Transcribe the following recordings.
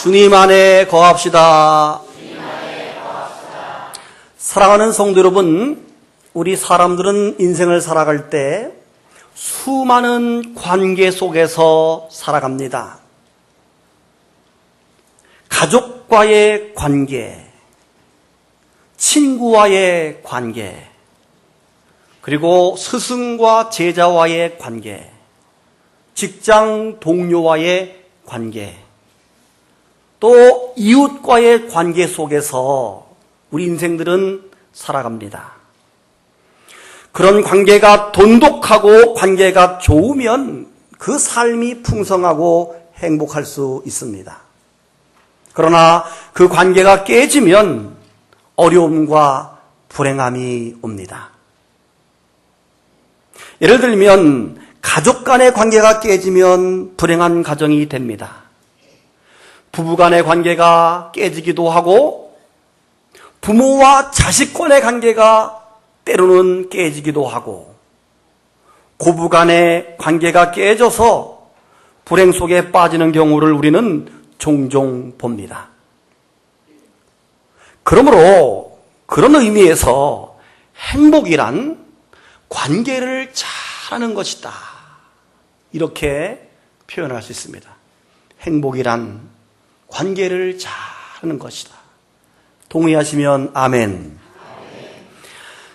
주님 안에 거합시다. 사랑하는 성도 여러분, 우리 사람들은 인생을 살아갈 때 수많은 관계 속에서 살아갑니다. 가족과의 관계, 친구와의 관계, 그리고 스승과 제자와의 관계, 직장 동료와의 관계, 또 이웃과의 관계 속에서 우리 인생들은 살아갑니다. 그런 관계가 돈독하고 관계가 좋으면 그 삶이 풍성하고 행복할 수 있습니다. 그러나 그 관계가 깨지면 어려움과 불행함이 옵니다. 예를 들면 가족 간의 관계가 깨지면 불행한 가정이 됩니다. 부부 간의 관계가 깨지기도 하고 부모와 자식 간의 관계가 때로는 깨지기도 하고 고부 간의 관계가 깨져서 불행 속에 빠지는 경우를 우리는 종종 봅니다. 그러므로 그런 의미에서 행복이란 관계를 잘하는 것이다, 이렇게 표현할 수 있습니다. 행복이란 관계를 잘하는 것이다. 동의하시면 아멘.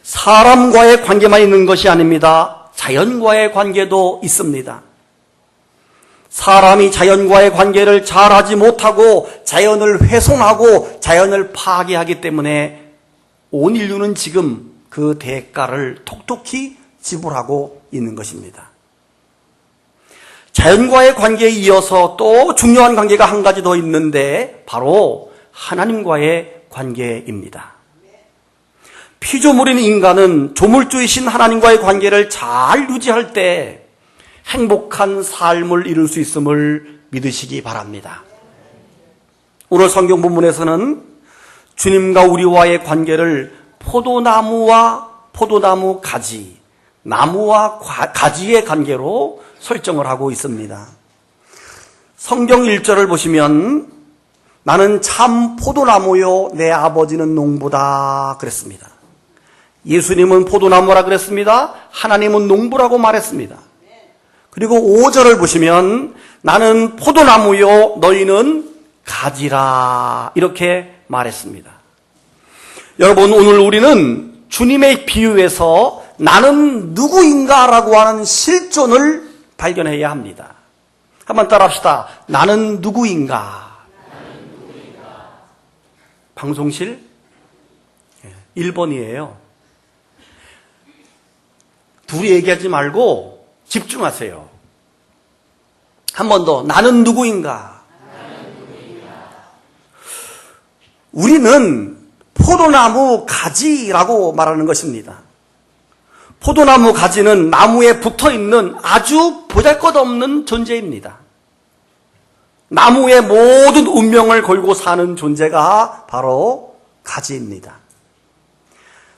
사람과의 관계만 있는 것이 아닙니다. 자연과의 관계도 있습니다. 사람이 자연과의 관계를 잘하지 못하고 자연을 훼손하고 자연을 파괴하기 때문에 온 인류는 지금 그 대가를 톡톡히 지불하고 있는 것입니다. 자연과의 관계에 이어서 또 중요한 관계가 한 가지 더 있는데 바로 하나님과의 관계입니다. 피조물인 인간은 조물주이신 하나님과의 관계를 잘 유지할 때 행복한 삶을 이룰 수 있음을 믿으시기 바랍니다. 오늘 성경 본문에서는 주님과 우리와의 관계를 포도나무와 포도나무 가지, 나무와 가지의 관계로 설정을 하고 있습니다. 성경 1절을 보시면 나는 참 포도나무요 내 아버지는 농부다 그랬습니다. 예수님은 포도나무라 그랬습니다. 하나님은 농부라고 말했습니다. 그리고 5절을 보시면 나는 포도나무요 너희는 가지라 이렇게 말했습니다. 여러분, 오늘 우리는 주님의 비유에서 나는 누구인가라고 하는 실존을 발견해야 합니다. 한번 따라합시다. 나는 누구인가? 방송실 1번이에요. 둘이 얘기하지 말고 집중하세요. 한 번 더. 나는 누구인가? 우리는 포도나무 가지라고 말하는 것입니다. 포도나무 가지는 나무에 붙어있는 아주 보잘것없는 존재입니다. 나무의 모든 운명을 걸고 사는 존재가 바로 가지입니다.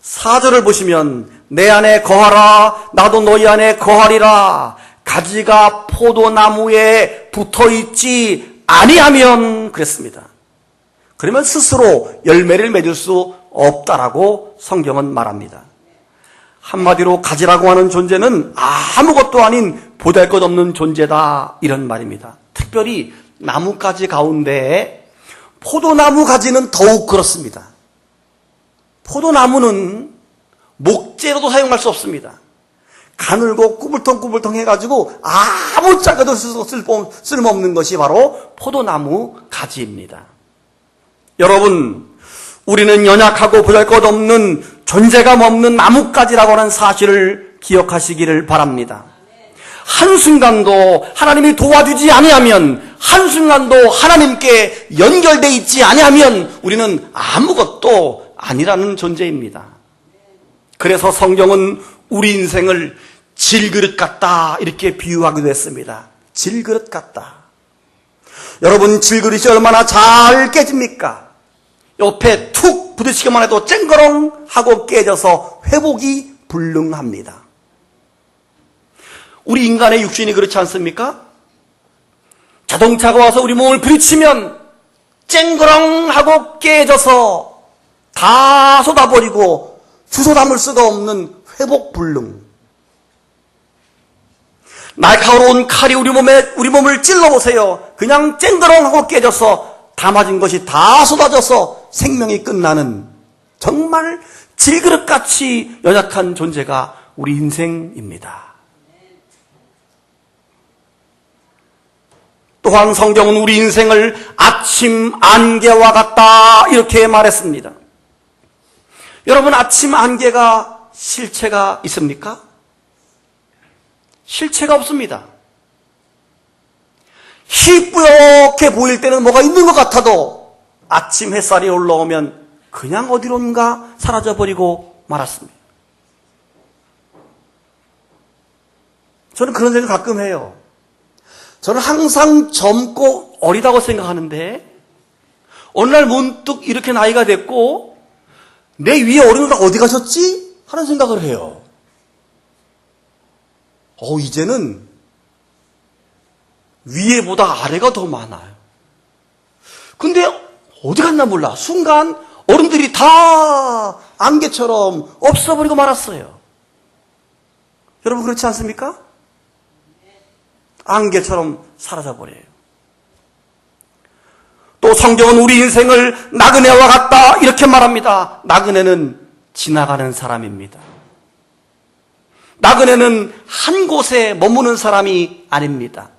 4절을 보시면 내 안에 거하라 나도 너희 안에 거하리라 가지가 포도나무에 붙어있지 아니하면 그랬습니다. 그러면 스스로 열매를 맺을 수 없다라고 성경은 말합니다. 한마디로 가지라고 하는 존재는 아무것도 아닌 보잘것없는 존재다 이런 말입니다. 특별히 나뭇가지 가운데 포도나무 가지는 더욱 그렇습니다. 포도나무는 목재로도 사용할 수 없습니다. 가늘고 꾸불텅꾸불텅 해가지고 아무 짝에도 쓸모없는 것이 바로 포도나무 가지입니다. 여러분, 우리는 연약하고 보잘것없는 존재감 없는 나뭇가지라고 하는 사실을 기억하시기를 바랍니다. 한순간도 하나님이 도와주지 아니하면, 한순간도 하나님께 연결되어 있지 아니하면 우리는 아무것도 아니라는 존재입니다. 그래서 성경은 우리 인생을 질그릇 같다 이렇게 비유하기도 했습니다. 질그릇 같다. 여러분, 질그릇이 얼마나 잘 깨집니까? 옆에 툭 부딪히기만 해도 쨍그렁 하고 깨져서 회복이 불능합니다. 우리 인간의 육신이 그렇지 않습니까? 자동차가 와서 우리 몸을 부딪히면 쨍그렁하고 깨져서 다 쏟아버리고 주워 담을 수가 없는 회복불능. 날카로운 칼이 우리 몸을 찔러보세요. 그냥 쨍그렁하고 깨져서 담아진 것이 다 쏟아져서 생명이 끝나는 정말 질그릇같이 연약한 존재가 우리 인생입니다. 또한 성경은 우리 인생을 아침 안개와 같다 이렇게 말했습니다. 여러분, 아침 안개가 실체가 있습니까? 실체가 없습니다. 희뿌옇게 보일 때는 뭐가 있는 것 같아도 아침 햇살이 올라오면 그냥 어디론가 사라져버리고 말았습니다. 저는 그런 생각 가끔 해요. 저는 항상 젊고 어리다고 생각하는데 어느 날 문득 이렇게 나이가 됐고 내 위에 어른들 어디 가셨지? 하는 생각을 해요. 이제는 위에보다 아래가 더 많아요. 근데 어디 갔나 몰라. 순간 어른들이 다 안개처럼 없어버리고 말았어요. 여러분 그렇지 않습니까? 안개처럼 사라져버려요. 또 성경은 우리 인생을 나그네와 같다 이렇게 말합니다. 나그네는 지나가는 사람입니다. 나그네는 한 곳에 머무는 사람이 아닙니다.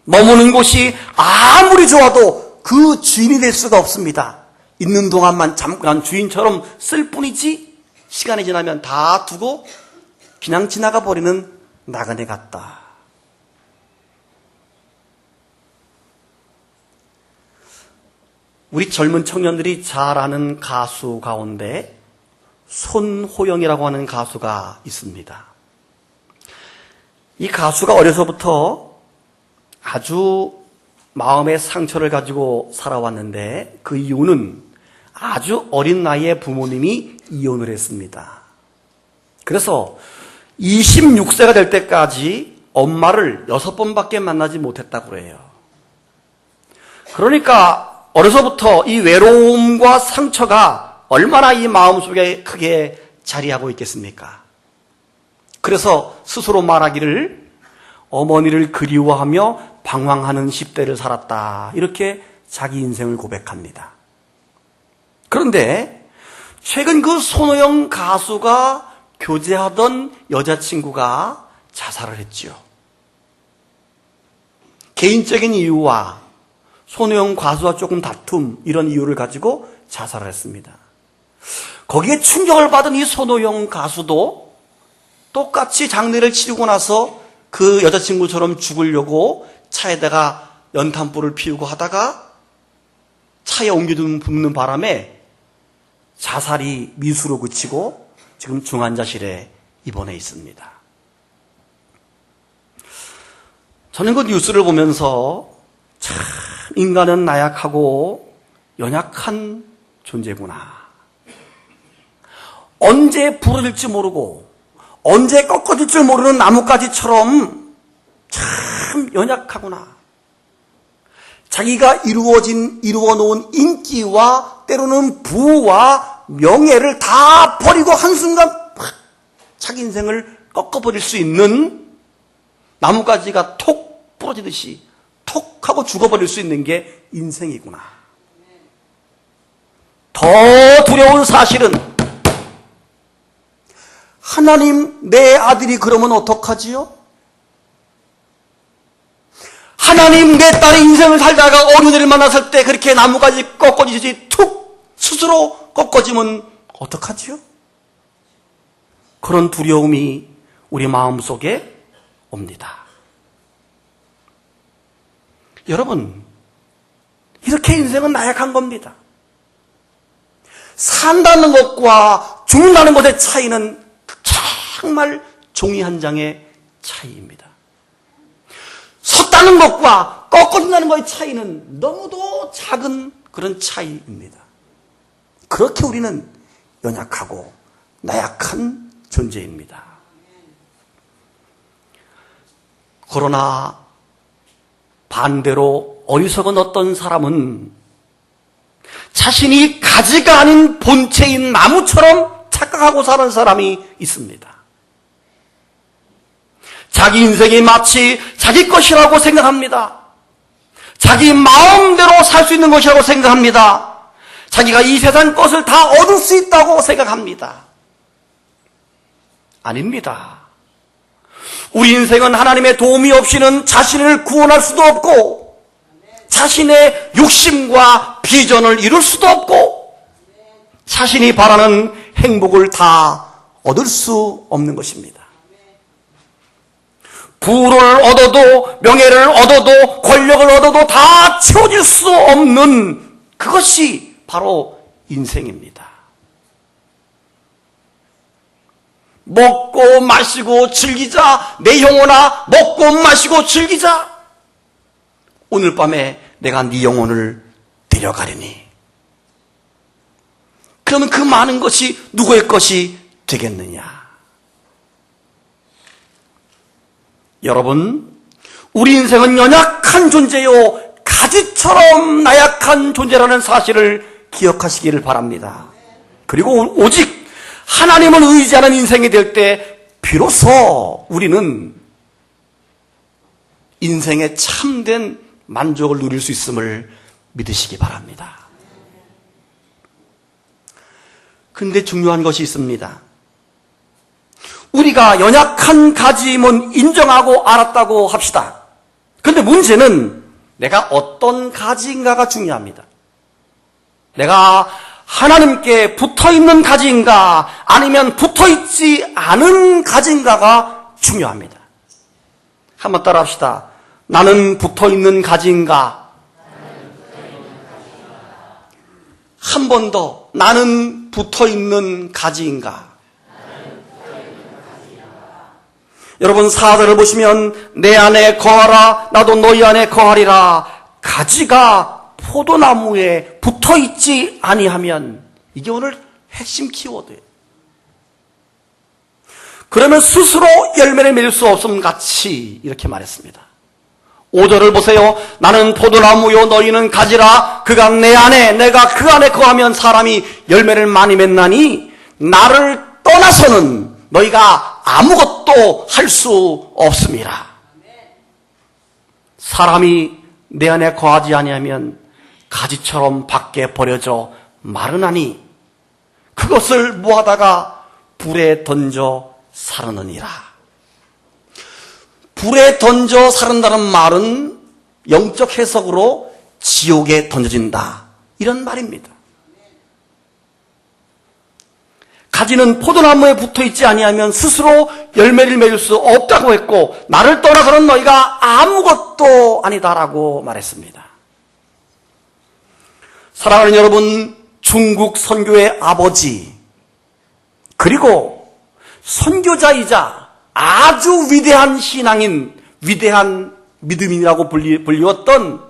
머무는 곳이 아무리 좋아도 그 주인이 될 수가 없습니다. 있는 동안만 잠깐 주인처럼 쓸 뿐이지 시간이 지나면 다 두고 그냥 지나가 버리는 나그네 같다. 우리 젊은 청년들이 잘 아는 가수 가운데 손호영이라고 하는 가수가 있습니다. 이 가수가 어려서부터 아주 마음의 상처를 가지고 살아왔는데 그 이유는 아주 어린 나이에 부모님이 이혼을 했습니다. 그래서 26세가 될 때까지 엄마를 6번밖에 만나지 못했다고 그래요. 그러니까 어려서부터 이 외로움과 상처가 얼마나 이 마음속에 크게 자리하고 있겠습니까? 그래서 스스로 말하기를 어머니를 그리워하며 방황하는 10대를 살았다. 이렇게 자기 인생을 고백합니다. 그런데 최근 그 손호영 가수가 교제하던 여자친구가 자살을 했지요. 개인적인 이유와 손호영 가수와 조금 다툼 이런 이유를 가지고 자살을 했습니다. 거기에 충격을 받은 이 손호영 가수도 똑같이 장례를 치르고 나서 그 여자친구처럼 죽으려고 차에다가 연탄불을 피우고 하다가 차에 옮겨두는 바람에 자살이 미수로 그치고 지금 중환자실에 입원해 있습니다. 저는 그 뉴스를 보면서 참 인간은 나약하고 연약한 존재구나. 언제 부러질지 모르고 언제 꺾어질 줄 모르는 나뭇가지처럼 참 연약하구나. 자기가 이루어놓은 인기와 때로는 부와 명예를 다 버리고 한순간 팍 자기 인생을 꺾어버릴 수 있는 나뭇가지가 톡 부러지듯이 톡 하고 죽어버릴 수 있는 게 인생이구나. 더 두려운 사실은 하나님, 내 아들이 그러면 어떡하지요? 하나님, 내 딸의 인생을 살다가 어린애를 만났을 때 그렇게 나뭇가지 꺾어지듯이 툭 스스로 꺾어지면 어떡하지요? 그런 두려움이 우리 마음속에 옵니다. 여러분, 이렇게 인생은 나약한 겁니다. 산다는 것과 죽는다는 것의 차이는 정말 종이 한 장의 차이입니다. 섰다는 것과 꺾어진다는 것의 차이는 너무도 작은 그런 차이입니다. 그렇게 우리는 연약하고 나약한 존재입니다. 그러나 반대로 어리석은 어떤 사람은 자신이 가지가 아닌 본체인 나무처럼 착각하고 사는 사람이 있습니다. 자기 인생이 마치 자기 것이라고 생각합니다. 자기 마음대로 살 수 있는 것이라고 생각합니다. 자기가 이 세상 것을 다 얻을 수 있다고 생각합니다. 아닙니다. 우리 인생은 하나님의 도움이 없이는 자신을 구원할 수도 없고 자신의 욕심과 비전을 이룰 수도 없고 자신이 바라는 행복을 다 얻을 수 없는 것입니다. 부를 얻어도 명예를 얻어도 권력을 얻어도 다 채워질 수 없는 그것이 바로 인생입니다. 먹고 마시고 즐기자. 내 영혼아 먹고 마시고 즐기자. 오늘 밤에 내가 네 영혼을 데려가리니. 그러면 그 많은 것이 누구의 것이 되겠느냐? 여러분, 우리 인생은 연약한 존재요 가지처럼 나약한 존재라는 사실을 기억하시기를 바랍니다. 그리고 오직 하나님을 의지하는 인생이 될 때 비로소 우리는 인생의 참된 만족을 누릴 수 있음을 믿으시기 바랍니다. 근데 중요한 것이 있습니다. 우리가 연약한 가지임은 인정하고 알았다고 합시다. 그런데 문제는 내가 어떤 가지인가가 중요합니다. 내가 하나님께 붙어있는 가지인가 아니면 붙어있지 않은 가지인가가 중요합니다. 한번 따라 합시다. 나는 붙어있는 가지인가? 한 번 더. 나는 붙어있는 가지인가? 여러분, 사절을 보시면 내 안에 거하라 나도 너희 안에 거하리라. 가지가 포도나무에 붙어있지 아니하면, 이게 오늘 핵심 키워드예요. 그러면 스스로 열매를 맺을 수 없음 같이 이렇게 말했습니다. 5절을 보세요. 나는 포도나무요 너희는 가지라. 그가 내 안에 내가 그 안에 거하면 사람이 열매를 많이 맺나니 나를 떠나서는 너희가 아무것도 할 수 없습니다. 사람이 내 안에 거하지 아니하면 가지처럼 밖에 버려져 마르나니 그것을 모아다가 불에 던져 사르느니라. 불에 던져 사른다는 말은 영적 해석으로 지옥에 던져진다, 이런 말입니다. 가지는 포도나무에 붙어있지 아니하면 스스로 열매를 맺을 수 없다고 했고 나를 떠나서는 너희가 아무것도 아니다라고 말했습니다. 사랑하는 여러분, 중국 선교의 아버지 그리고 선교자이자 아주 위대한 신앙인, 위대한 믿음인이라고 불리웠던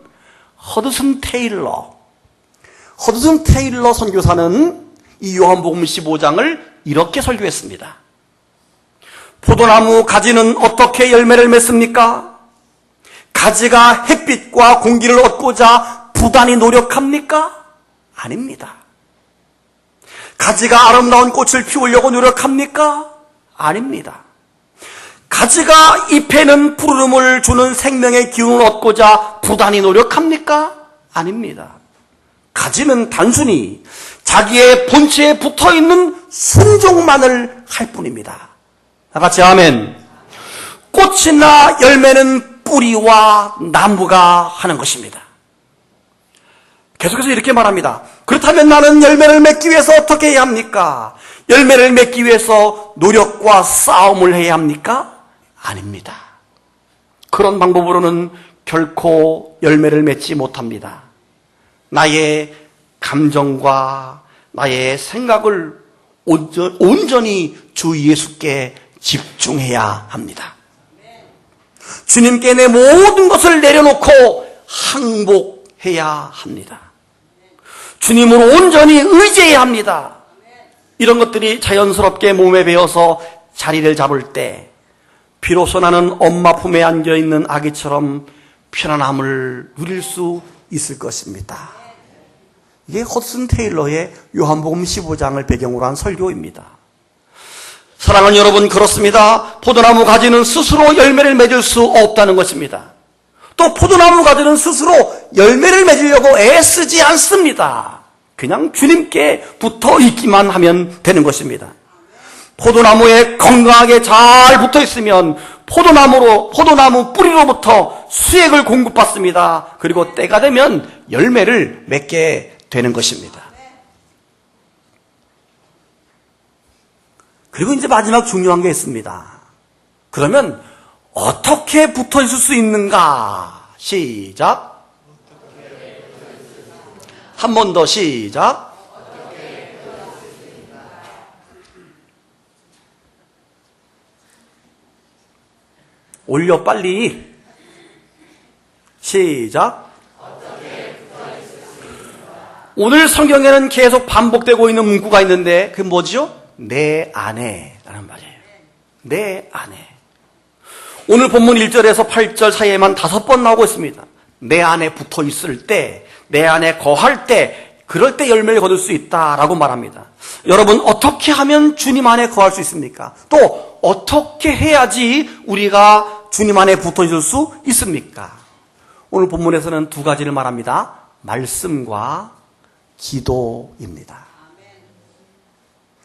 허드슨 테일러 선교사는 이 요한복음 15장을 이렇게 설교했습니다. 포도나무 가지는 어떻게 열매를 맺습니까? 가지가 햇빛과 공기를 얻고자 부단히 노력합니까? 아닙니다. 가지가 아름다운 꽃을 피우려고 노력합니까? 아닙니다. 가지가 잎에는 푸르름을 주는 생명의 기운을 얻고자 부단히 노력합니까? 아닙니다. 가지는 단순히 자기의 본체에 붙어있는 순종만을 할 뿐입니다. 다 같이 아멘. 꽃이나 열매는 뿌리와 나무가 하는 것입니다. 계속해서 이렇게 말합니다. 그렇다면 나는 열매를 맺기 위해서 어떻게 해야 합니까? 열매를 맺기 위해서 노력과 싸움을 해야 합니까? 아닙니다. 그런 방법으로는 결코 열매를 맺지 못합니다. 나의 감정과 나의 생각을 온전히 주 예수께 집중해야 합니다. 주님께 내 모든 것을 내려놓고 항복해야 합니다. 주님으로 온전히 의지해야 합니다. 이런 것들이 자연스럽게 몸에 배어서 자리를 잡을 때 비로소 나는 엄마 품에 안겨있는 아기처럼 편안함을 누릴 수 있을 것입니다. 이게 허드슨 테일러의 요한복음 15장을 배경으로 한 설교입니다. 사랑하는 여러분, 그렇습니다. 포도나무 가지는 스스로 열매를 맺을 수 없다는 것입니다. 또 포도나무 가지는 스스로 열매를 맺으려고 애쓰지 않습니다. 그냥 주님께 붙어 있기만 하면 되는 것입니다. 포도나무에 건강하게 잘 붙어 있으면 포도나무 뿌리로부터 수액을 공급받습니다. 그리고 때가 되면 열매를 맺게 되는 것입니다. 그리고 이제 마지막 중요한 게 있습니다. 그러면 어떻게 붙어 있을 수 있는가? 시작. 한 번 더 시작. 올려 빨리. 시작. 오늘 성경에는 계속 반복되고 있는 문구가 있는데 그게 뭐죠? 내 안에 라는 말이에요. 내 안에. 오늘 본문 1절에서 8절 사이에만 5번 나오고 있습니다. 내 안에 붙어 있을 때, 내 안에 거할 때, 그럴 때 열매를 거둘 수 있다라고 말합니다. 여러분, 어떻게 하면 주님 안에 거할 수 있습니까? 또 어떻게 해야지 우리가 주님 안에 붙어 있을 수 있습니까? 오늘 본문에서는 2가지를 말합니다. 말씀과 기도입니다.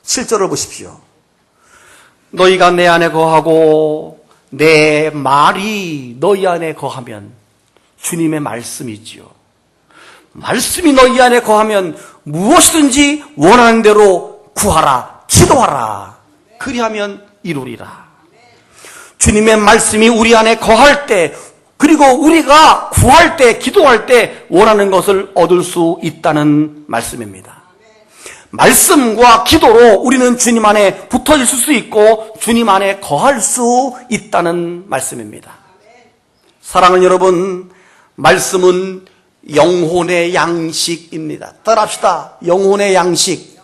7절을 보십시오. 너희가 내 안에 거하고 내 말이 너희 안에 거하면, 주님의 말씀이지요. 말씀이 너희 안에 거하면 무엇이든지 원하는 대로 구하라, 기도하라. 그리하면 이루리라. 주님의 말씀이 우리 안에 거할 때, 그리고 우리가 구할 때, 기도할 때 원하는 것을 얻을 수 있다는 말씀입니다. 말씀과 기도로 우리는 주님 안에 붙어 있을 수 있고 주님 안에 거할 수 있다는 말씀입니다. 사랑하는 여러분, 말씀은 영혼의 양식입니다. 따라합시다. 영혼의 양식.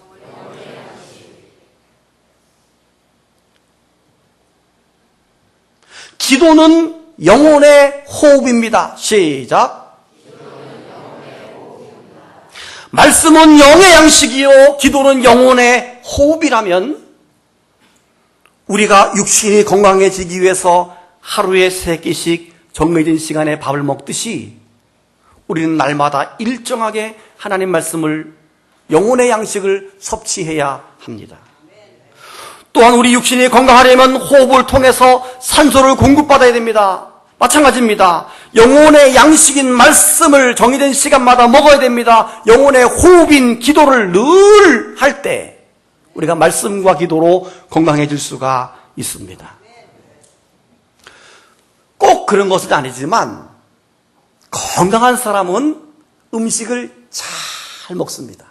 기도는 영혼의 호흡입니다. 시작. 말씀은 영의 양식이요 기도는 영혼의 호흡이라면, 우리가 육신이 건강해지기 위해서 하루에 3끼씩 정해진 시간에 밥을 먹듯이 우리는 날마다 일정하게 하나님 말씀을, 영혼의 양식을 섭취해야 합니다. 또한 우리 육신이 건강하려면 호흡을 통해서 산소를 공급받아야 됩니다. 마찬가지입니다. 영혼의 양식인 말씀을 정해진 시간마다 먹어야 됩니다. 영혼의 호흡인 기도를 늘 할 때 우리가 말씀과 기도로 건강해질 수가 있습니다. 꼭 그런 것은 아니지만 건강한 사람은 음식을 잘 먹습니다.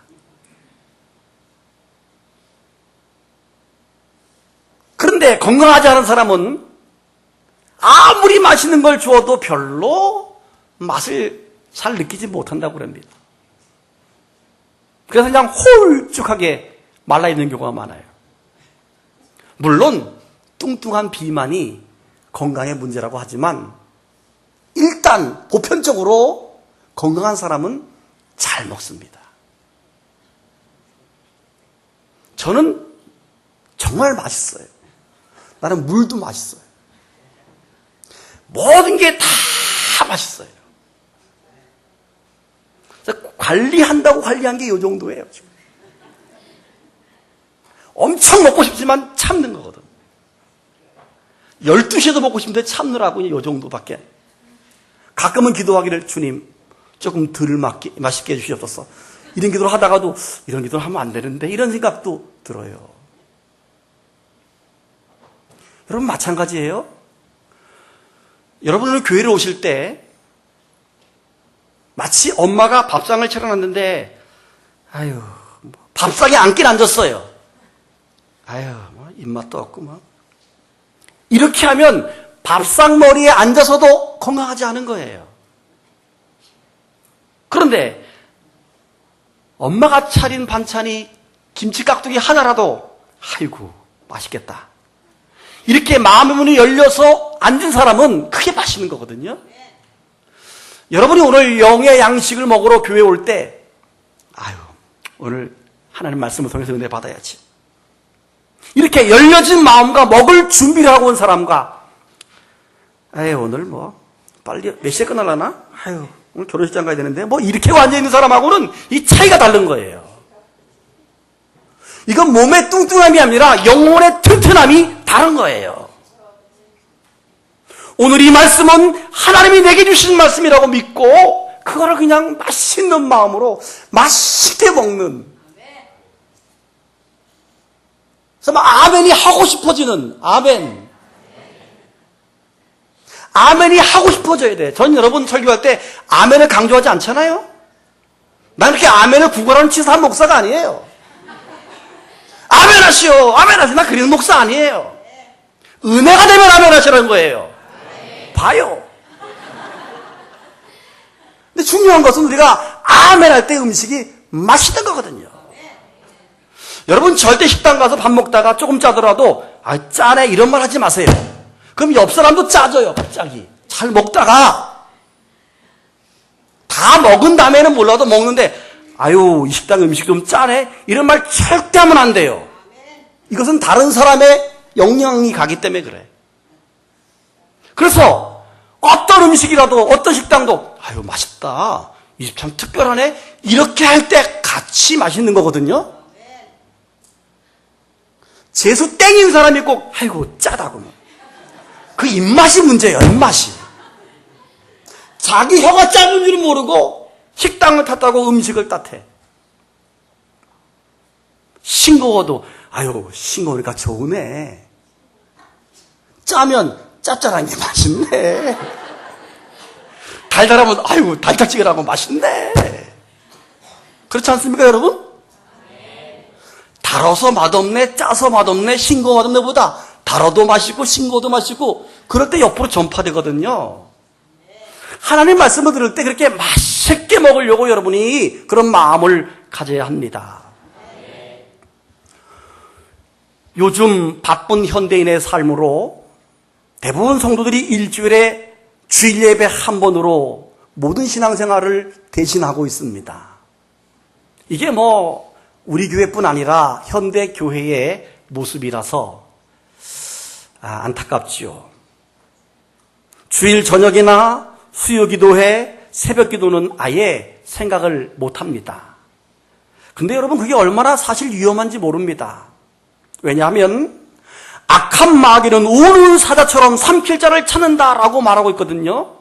그런데 건강하지 않은 사람은 아무리 맛있는 걸 주어도 별로 맛을 잘 느끼지 못한다고 합니다. 그래서 그냥 홀쭉하게 말라있는 경우가 많아요. 물론 뚱뚱한 비만이 건강의 문제라고 하지만 일단 보편적으로 건강한 사람은 잘 먹습니다. 저는 정말 맛있어요. 나는 물도 맛있어요. 모든 게 다 맛있어요. 관리한다고 관리한 게 이 정도예요, 지금. 엄청 먹고 싶지만 참는 거거든. 12시에도 먹고 싶은데 참느라고 이 정도밖에. 가끔은 기도하기를, 주님, 조금 덜 맛있게 해주시옵소서. 이런 기도를 하다가도 이런 기도를 하면 안 되는데, 이런 생각도 들어요. 여러분, 마찬가지예요. 여러분은 교회를 오실 때 마치 엄마가 밥상을 차려놨는데, 아유, 밥상에 앉긴 앉았어요. 아유, 입맛도 없고 이렇게 하면 밥상 머리에 앉아서도 건강하지 않은 거예요. 그런데 엄마가 차린 반찬이 김치 깍두기 하나라도, 아이고, 맛있겠다. 이렇게 마음의 문이 열려서 앉은 사람은 크게 맛있는 거거든요. 여러분이 오늘 영의 양식을 먹으러 교회에 올 때 아유, 오늘 하나님 말씀을 통해서 은혜 받아야지. 이렇게 열려진 마음과 먹을 준비를 하고 온 사람과, 아유, 오늘 뭐, 빨리 몇 시에 끝날라나? 아유, 오늘 결혼식장 가야 되는데, 뭐, 이렇게 앉아있는 사람하고는 이 차이가 다른 거예요. 이건 몸의 뚱뚱함이 아니라 영혼의 튼튼함이 다른 거예요. 오늘 이 말씀은 하나님이 내게 주신 말씀이라고 믿고, 그거를 그냥 맛있는 마음으로 맛있게 먹는, 그래서 막 아멘이 하고 싶어지는, 아멘이 하고 싶어져야 돼. 전 여러분 설교할 때 아멘을 강조하지 않잖아요? 난 그렇게 아멘을 구걸하는 치사한 목사가 아니에요. 아멘 하시오, 아멘 하시오. 나 그런 목사 아니에요. 은혜가 되면 아멘 하시라는 거예요. 봐요. 근데 중요한 것은 우리가 아멘 할 때 음식이 맛있는 거거든요. 여러분 절대 식당 가서 밥 먹다가 조금 짜더라도 아 짜네 이런 말 하지 마세요. 그럼 옆 사람도 짜져요. 갑자기 잘 먹다가 다 먹은 다음에는 몰라도 먹는데 아유 이 식당 음식 좀 짜네 이런 말 절대 하면 안 돼요. 이것은 다른 사람의 영향이 가기 때문에 그래. 그래서 어떤 음식이라도 어떤 식당도 아유 맛있다 이 집 참 특별하네 이렇게 할 때 같이 맛있는 거거든요. 재수 땡인 사람이 있고 아이고 짜다고 그 입맛이 문제예요. 입맛이 자기 혀가 짧은 줄 모르고 식당을 탔다고 음식을 탓해. 싱거워도 아유 싱거우니까 좋으네. 짜면 짭짤한 게 맛있네. 달달하면 아유 달짝지근하고 맛있네. 그렇지 않습니까 여러분? 달아서 맛없네 짜서 맛없네 싱거워 맛없네 보다 달아도 맛있고 싱거워도 맛있고 그럴 때 옆으로 전파되거든요. 하나님 말씀을 들을 때 그렇게 맛있게 먹으려고 여러분이 그런 마음을 가져야 합니다. 요즘 바쁜 현대인의 삶으로 대부분 성도들이 일주일에 주일 예배 한 번으로 모든 신앙생활을 대신하고 있습니다. 이게 뭐 우리 교회뿐 아니라 현대 교회의 모습이라서 안타깝지요. 주일 저녁이나 수요기도회, 새벽기도는 아예 생각을 못합니다. 근데 여러분 그게 얼마나 사실 위험한지 모릅니다. 왜냐하면 악한 마귀는 우는 사자처럼 삼킬 자를 찾는다라고 말하고 있거든요.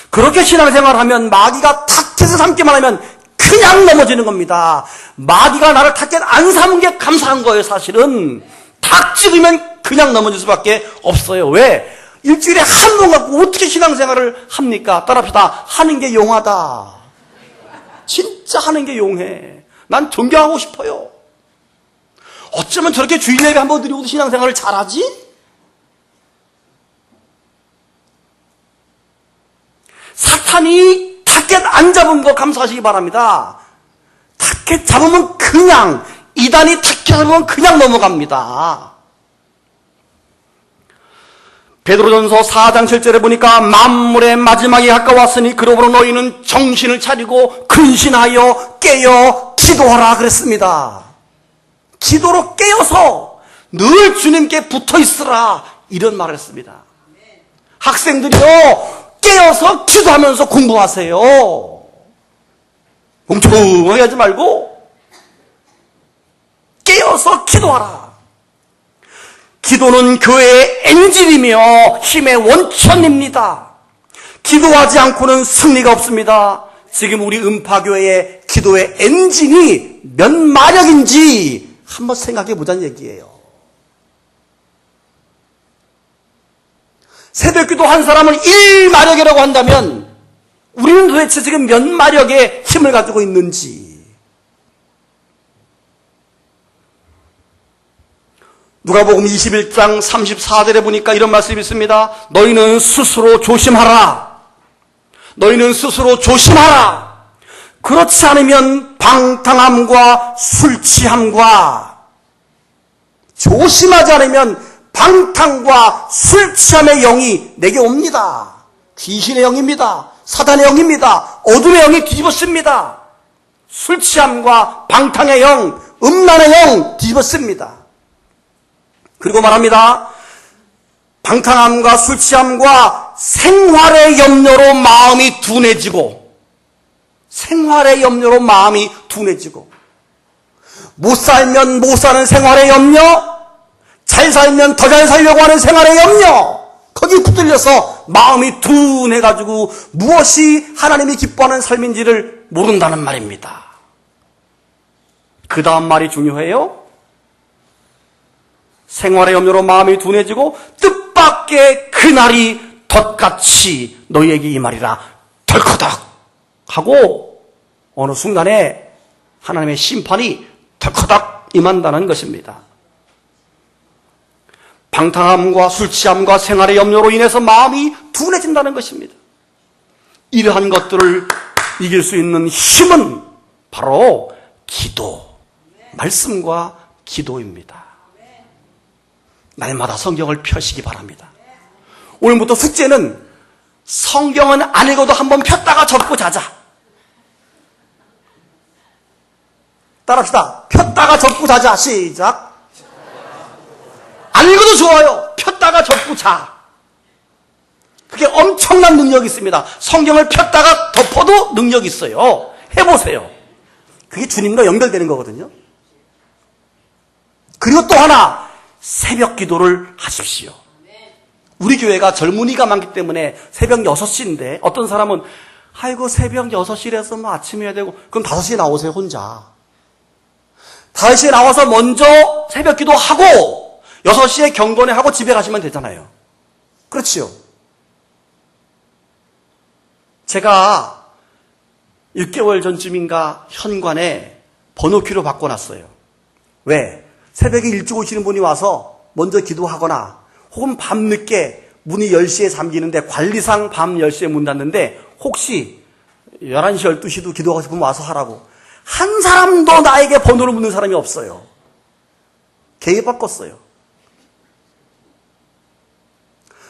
그렇게 신앙생활하면 마귀가 탁해서 삼기만 하면 그냥 넘어지는 겁니다. 마귀가 나를 탁해 안 삼은 게 감사한 거예요. 사실은 탁 찍으면 그냥 넘어질 수밖에 없어요. 왜? 일주일에 한 번 갖고 어떻게 신앙생활을 합니까? 따라합시다. 하는 게 용하다. 진짜 하는 게 용해. 난 존경하고 싶어요. 어쩌면 저렇게 주일 예배 한 번 드리고도 신앙생활을 잘하지? 사탄이 타켓 안 잡은 거 감사하시기 바랍니다. 타켓 잡으면 그냥 이단이 타켓 잡으면 그냥 넘어갑니다. 베드로전서 4장 7절에 보니까 만물의 마지막이 가까웠으니 그러므로 너희는 정신을 차리고 근신하여 깨어 기도하라 그랬습니다. 기도로 깨어서 늘 주님께 붙어있으라 이런 말을 했습니다. 학생들이요 깨어서 기도하면서 공부하세요. 멍청하게 하지 말고 깨어서 기도하라. 기도는 교회의 엔진이며 힘의 원천입니다. 기도하지 않고는 승리가 없습니다. 지금 우리 음파교회의 기도의 엔진이 몇 마력인지 한번 생각해 보자는 얘기예요. 새벽기도 한 사람을 1마력이라고 한다면 우리는 도대체 지금 몇 마력의 힘을 가지고 있는지. 누가복음 21장 34절에 보니까 이런 말씀이 있습니다. 너희는 스스로 조심하라. 너희는 스스로 조심하라. 그렇지 않으면 방탕함과 술 취함과 조심하지 않으면 방탕과 술 취함의 영이 내게 옵니다. 귀신의 영입니다. 사단의 영입니다. 어둠의 영이 뒤집어씁니다. 술 취함과 방탕의 영, 음란의 영 뒤집어씁니다. 그리고 말합니다. 방탕함과 술 취함과 생활의 염려로 마음이 둔해지고, 생활의 염려로 마음이 둔해지고, 못 살면 못 사는 생활의 염려, 잘 살면 더 잘 살려고 하는 생활의 염려, 거기에 붙들려서 마음이 둔해가지고 무엇이 하나님이 기뻐하는 삶인지를 모른다는 말입니다. 그 다음 말이 중요해요. 생활의 염려로 마음이 둔해지고 뜻밖의 그날이 덫같이 너희에게 임하리라. 덜커덕 하고 어느 순간에 하나님의 심판이 덜커덕 임한다는 것입니다. 방탕함과 술 취함과 생활의 염려로 인해서 마음이 둔해진다는 것입니다. 이러한 것들을 이길 수 있는 힘은 바로 기도, 말씀과 기도입니다. 날마다 성경을 펴시기 바랍니다. 오늘부터 숙제는 성경은 안 읽어도 한번 폈다가 접고 자자. 따라합시다. 폈다가 접고 자자. 시작. 안 읽어도 좋아요. 폈다가 접고 자. 그게 엄청난 능력이 있습니다. 성경을 폈다가 덮어도 능력이 있어요. 해보세요. 그게 주님과 연결되는 거거든요. 그리고 또 하나, 새벽 기도를 하십시오. 우리 교회가 젊은이가 많기 때문에 새벽 6시인데 어떤 사람은 아이고 새벽 6시라서 뭐 아침 해야 되고, 그럼 5시에 나오세요. 혼자 5시에 나와서 먼저 새벽 기도하고 6시에 경건회하고 집에 가시면 되잖아요. 그렇지요. 제가 6개월 전쯤인가 현관에 번호키로 바꿔놨어요. 왜? 새벽에 일찍 오시는 분이 와서 먼저 기도하거나 혹은 밤늦게 문이 10시에 잠기는데 관리상 밤 10시에 문 닫는데 혹시 11시, 12시도 기도하고 싶으면 와서 하라고. 한 사람도 나에게 번호를 묻는 사람이 없어요. 개입 바꿨어요.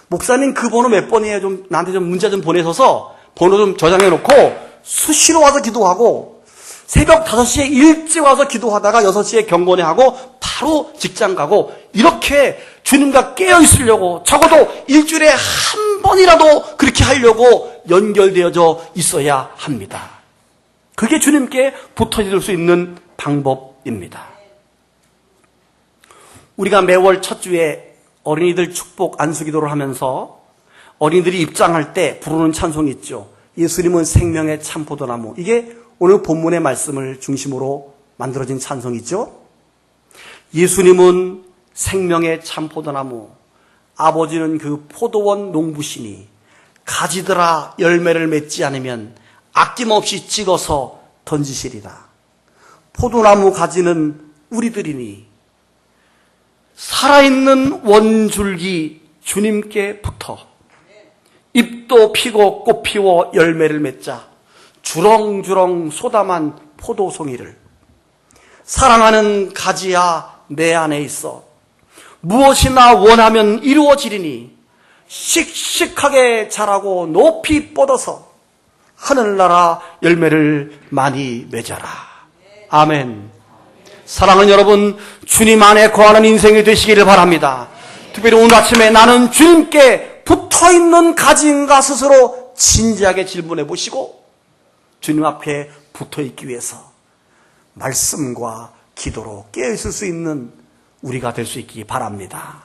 목사님 그 번호 몇 번이에요? 좀 나한테 좀 문자 좀 보내셔서 번호 좀 저장해 놓고 수시로 와서 기도하고 새벽 5시에 일찍 와서 기도하다가 6시에 경건회 하고 바로 직장 가고 이렇게 주님과 깨어 있으려고 적어도 일주일에 한 번이라도 그렇게 하려고 연결되어져 있어야 합니다. 그게 주님께 붙어질 수 있는 방법입니다. 우리가 매월 첫 주에 어린이들 축복 안수기도를 하면서 어린이들이 입장할 때 부르는 찬송이 있죠. 예수님은 생명의 참포도나무. 이게 오늘 본문의 말씀을 중심으로 만들어진 찬송이죠. 예수님은 생명의 참포도나무, 아버지는 그 포도원 농부시니 가지들아 열매를 맺지 않으면 아낌없이 찍어서 던지시리라. 포도나무 가지는 우리들이니 살아있는 원줄기 주님께 붙어 잎도 피고 꽃 피워 열매를 맺자. 주렁주렁 쏟아만 포도송이를 사랑하는 가지야 내 안에 있어 무엇이나 원하면 이루어지리니 씩씩하게 자라고 높이 뻗어서 하늘나라 열매를 많이 맺어라. 아멘. 사랑하는 여러분, 주님 안에 거하는 인생이 되시기를 바랍니다. 특별히 오늘 아침에 나는 주님께 붙어있는 가지인가 스스로 진지하게 질문해 보시고 주님 앞에 붙어있기 위해서 말씀과 기도로 깨어있을 수 있는 우리가 될 수 있기 바랍니다.